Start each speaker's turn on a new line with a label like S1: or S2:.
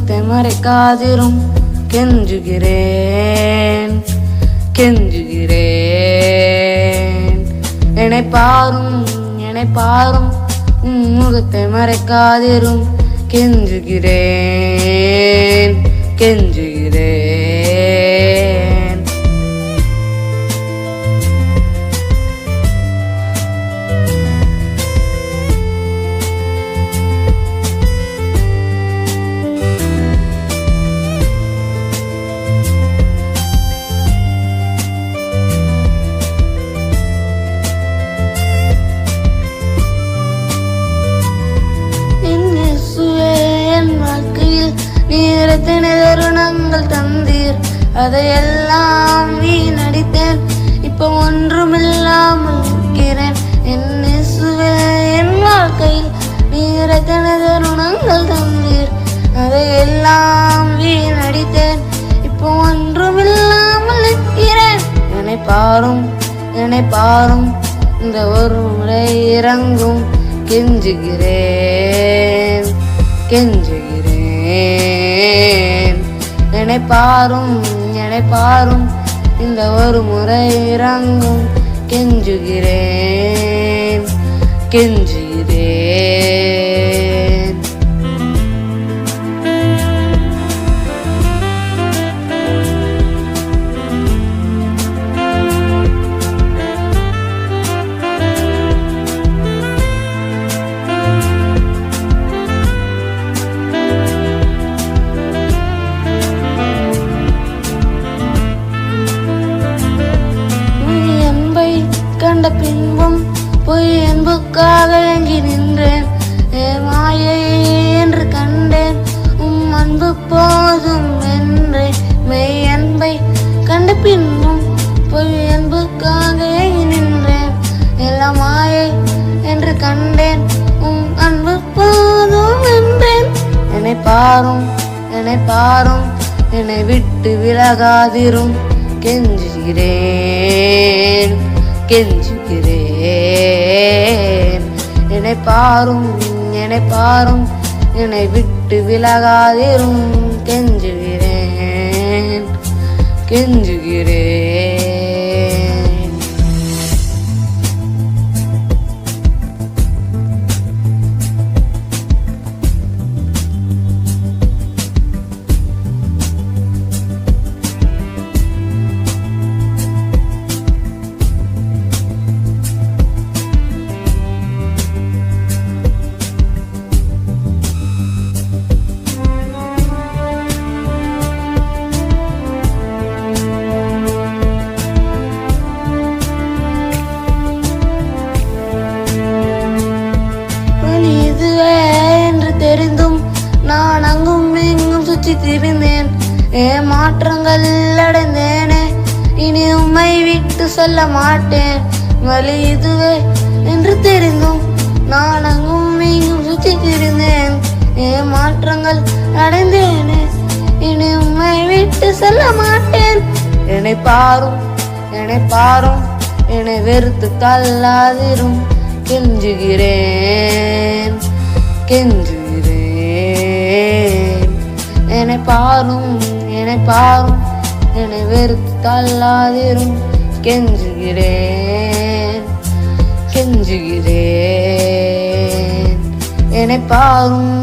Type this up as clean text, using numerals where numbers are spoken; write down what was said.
S1: முகத்தை மறைக்காதிரும் கெஞ்சுகிறேன் கெஞ்சுகிறேன். என்னை பாரும் முகத்தை மறைக்காதிரும் கெஞ்சுகிறேன் கெஞ்சுகிறேன். நீரத்தின தருணங்கள் தந்தீர், அதையெல்லாம் வீணடித்தேன். இப்போ ஒன்றுமில்லாமல் இருக்கிறேன். என் இயேசுவே, என் வாழ்க்கையில் நீரத்தின தருணங்கள் தந்தீர், அதையெல்லாம் வீணடித்தேன். இப்போ ஒன்றுமில்லாமல் இருக்கிறேன். என்னை பாரும் இந்த ஒரு முறை இறங்கும் கெஞ்சுகிறேன் கெஞ்சுகிறேன். என்னை பாரும் இந்த ஒரு முறை இறங்கும் கெஞ்சுகிறேன் கெஞ்சுகிறேன். கண்ட பின்பும் பொய் அன்புக்காக ஏங்கி நின்றேன். மாயை என்று கண்டேன், அன்பு போதும் என்றேன். மெய் அன்பை கண்ட பின்பும் பொய் அன்புக்காக ஏங்கி நின்றேன். எல்லாம் மாயை என்று கண்டேன், அன்பு போதும் என்றேன். என்னை பாரும் என்னை விட்டு விலகாதிரும் கெஞ்சுகிறேன் கெஞ்சுகிறேன். என்னை பாரும் என்னை விட்டு விலகாதிரும் கெஞ்சுகிறேன் கெஞ்சுகிறேன். தெரிந்தும் நான் அங்கும் இங்கும் சுற்றி திரிந்தேன். மாற்றங்கள் அடைந்தேனே, இனி உம்மை விட்டு சொல்ல மாட்டேன். வழி இதுவே என்று தெரிந்தும் நான் அங்கும் இங்கும் சுற்றி திரிந்தேன். மாற்றங்கள் அடைந்தேனே, இனி உம்மை விட்டு சொல்ல மாட்டேன். என்னை பாரும் என்னை வெறுத்து தள்ளாதிரும் கெஞ்சுகிறேன் கெஞ்சுகிறேன். என்னை பாரும் என்னை வெறுத்து தள்ளாதிரும் கெஞ்சுகிறேன் கெஞ்சுகிறேன். என்னை பாரும்